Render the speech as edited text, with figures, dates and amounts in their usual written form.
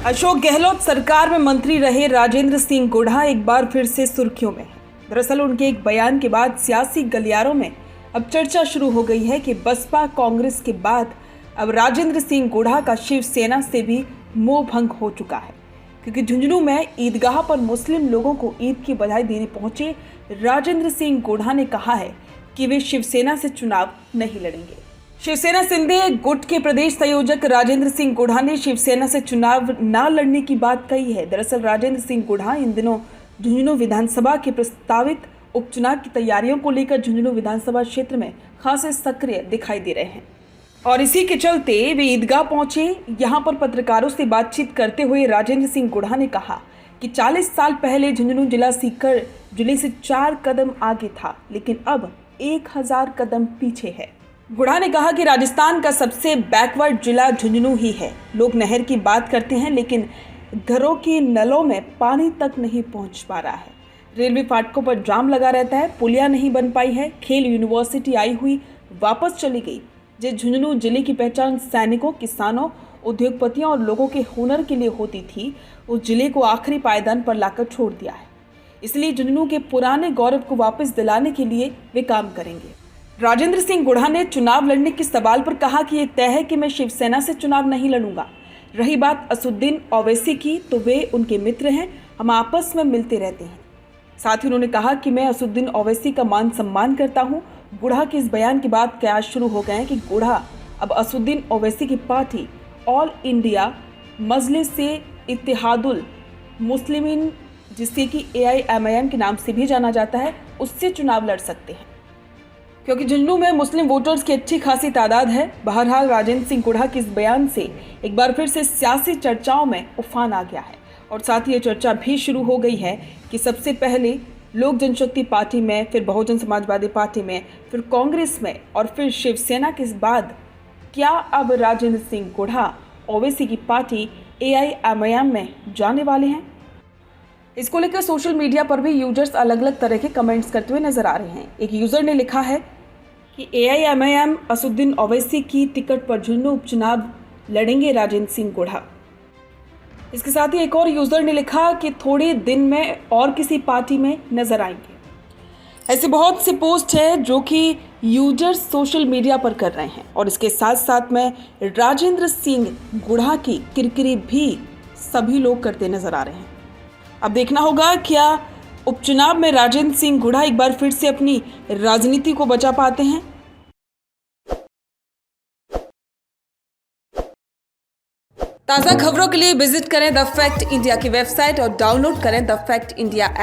अशोक गहलोत सरकार में मंत्री रहे राजेंद्र सिंह गोढ़ा एक बार फिर से सुर्खियों में हैं। दरअसल उनके एक बयान के बाद सियासी गलियारों में अब चर्चा शुरू हो गई है कि बसपा कांग्रेस के बाद अब राजेंद्र सिंह गोढ़ा का शिवसेना से भी मोह भंग हो चुका है, क्योंकि झुंझुनू में ईदगाह पर मुस्लिम लोगों को ईद की बधाई देने पहुंचे राजेंद्र सिंह गोढ़ा ने कहा है कि वे शिवसेना से चुनाव नहीं लड़ेंगे। शिवसेना सिंधे गुट के प्रदेश संयोजक राजेंद्र सिंह गोढ़ा ने शिवसेना से चुनाव न लड़ने की बात कही है। दरअसल राजेंद्र सिंह गोढ़ा इन दिनों झुंझुनू विधानसभा के प्रस्तावित उपचुनाव की तैयारियों को लेकर झुंझुनू विधानसभा क्षेत्र में खासे सक्रिय दिखाई दे रहे हैं और इसी के चलते वे ईदगाह पहुंचे। यहां पर पत्रकारों से बातचीत करते हुए राजेंद्र सिंह गोढ़ा ने कहा कि 40 साल पहले झुंझुनू जिला सीकर जिले से 4 कदम आगे था, लेकिन अब 1000 कदम पीछे है। गोढ़ा ने कहा कि राजस्थान का सबसे बैकवर्ड जिला झुंझुनू ही है। लोग नहर की बात करते हैं, लेकिन घरों के नलों में पानी तक नहीं पहुंच पा रहा है। रेलवे फाटकों पर जाम लगा रहता है, पुलिया नहीं बन पाई है। खेल यूनिवर्सिटी आई हुई वापस चली गई। जिस झुंझुनू जिले की पहचान सैनिकों, किसानों, उद्योगपतियों और लोगों के हुनर के लिए होती थी, उस जिले को आखिरी पायदान पर लाकर छोड़ दिया है। इसलिए झुंझुनू के पुराने गौरव को वापस दिलाने के लिए वे काम करेंगे। राजेंद्र सिंह गोढ़ा ने चुनाव लड़ने के सवाल पर कहा कि ये तय है कि मैं शिवसेना से चुनाव नहीं लड़ूंगा। रही बात असुद्दीन ओवैसी की, तो वे उनके मित्र हैं, हम आपस में मिलते रहते हैं। साथ ही उन्होंने कहा कि मैं असुद्दीन ओवैसी का मान सम्मान करता हूं। गोढ़ा के इस बयान के बाद कयास शुरू हो गए हैं कि गोढ़ा अब असुद्दीन ओवैसी की पार्टी ऑल इंडिया मजलिस-ए-इत्तेहादुल मुस्लिमीन, जिसे कि AIMIM के नाम से भी जाना जाता है, उससे चुनाव लड़ सकते हैं, क्योंकि झुंझुनू में मुस्लिम वोटर्स की अच्छी खासी तादाद है। बहरहाल राजेंद्र सिंह गोढ़ा के इस बयान से एक बार फिर से सियासी चर्चाओं में उफान आ गया है और साथ ही ये चर्चा भी शुरू हो गई है कि सबसे पहले लोक जनशक्ति पार्टी में, फिर बहुजन समाजवादी पार्टी में, फिर कांग्रेस में और फिर शिवसेना के बाद क्या अब राजेंद्र सिंह गोढ़ा ओवैसी की पार्टी AIMIM में जाने वाले हैं? इसको लेकर सोशल मीडिया पर भी यूजर्स अलग अलग तरह के कमेंट्स करते हुए नजर आ रहे हैं। एक यूजर ने लिखा है कि AIMIM असुद्दीन ओवैसी की टिकट पर झुंझुनू उपचुनाव लड़ेंगे राजेंद्र सिंह गोढ़ा। इसके साथ ही एक और यूजर ने लिखा कि थोड़े दिन में और किसी पार्टी में नजर आएंगे। ऐसे बहुत से पोस्ट है जो कि यूजर्स सोशल मीडिया पर कर रहे हैं और इसके साथ साथ में राजेंद्र सिंह गोढ़ा की किरकिरी भी सभी लोग करते नजर आ रहे हैं। अब देखना होगा क्या उपचुनाव में राजेंद्र सिंह गोढ़ा एक बार फिर से अपनी राजनीति को बचा पाते हैं। ताज़ा खबरों के लिए विजिट करें द फैक्ट इंडिया की वेबसाइट और डाउनलोड करें द फैक्ट इंडिया ऐप।